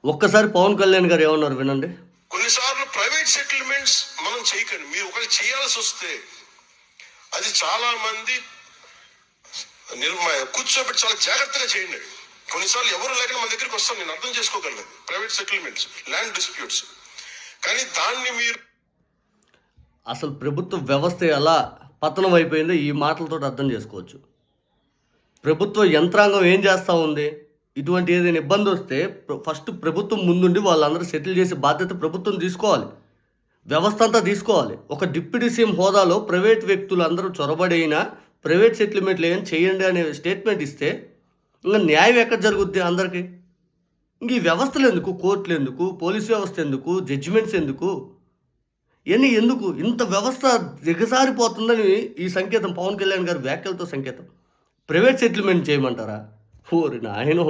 ఒక్కసారి పవన్ కళ్యాణ్ గారు ఏమన్నారు వినండి. కొన్నిసార్లు ప్రైవేట్ సెటిల్మెంట్స్ మనం చేయకండి. మీరు ఒకటి చేయాల్సి వస్తే అది చాలా మంది కూర్చోబెట్టి చాలా జాగ్రత్తగా చేయండి. కొన్నిసార్లు ఎవరు లేకుండా మన దగ్గరికి వస్తాం, నేను అర్థం చేసుకోగలను. ప్రైవేట్ సెటిల్మెంట్స్, ల్యాండ్ డిస్ప్యూట్స్, కానీ దాన్ని మీరు అసలు ప్రభుత్వ వ్యవస్థ ఎలా పతనం అయిపోయిందో ఈ మాటలతో అర్థం చేసుకోవచ్చు. ప్రభుత్వ యంత్రాంగం ఏం చేస్తూ ఉంది? ఇటువంటి ఏదైనా ఇబ్బంది వస్తే ఫస్ట్ ప్రభుత్వం ముందుండి వాళ్ళందరూ సెటిల్ చేసే బాధ్యత ప్రభుత్వం తీసుకోవాలి, వ్యవస్థ అంతా తీసుకోవాలి. ఒక డిప్యూటీ సీఎం హోదాలో ప్రైవేట్ వ్యక్తులు అందరూ చొరబడైనా ప్రైవేట్ సెటిల్మెంట్లు ఏం చేయండి అనే స్టేట్మెంట్ ఇస్తే ఇంకా న్యాయం ఎక్కడ జరుగుద్ది అందరికీ? ఇంక ఈ వ్యవస్థలు ఎందుకు? కోర్టులు ఎందుకు? పోలీస్ వ్యవస్థ ఎందుకు? జడ్జిమెంట్స్ ఎందుకు? ఇవన్నీ ఎందుకు? ఇంత వ్యవస్థ దిగజారిపోతుందని ఈ సంకేతం, పవన్ కళ్యాణ్ గారి వ్యాఖ్యలతో సంకేతం. ప్రైవేట్ సెటిల్మెంట్ చేయమంటారా? ఓరి నాయనో!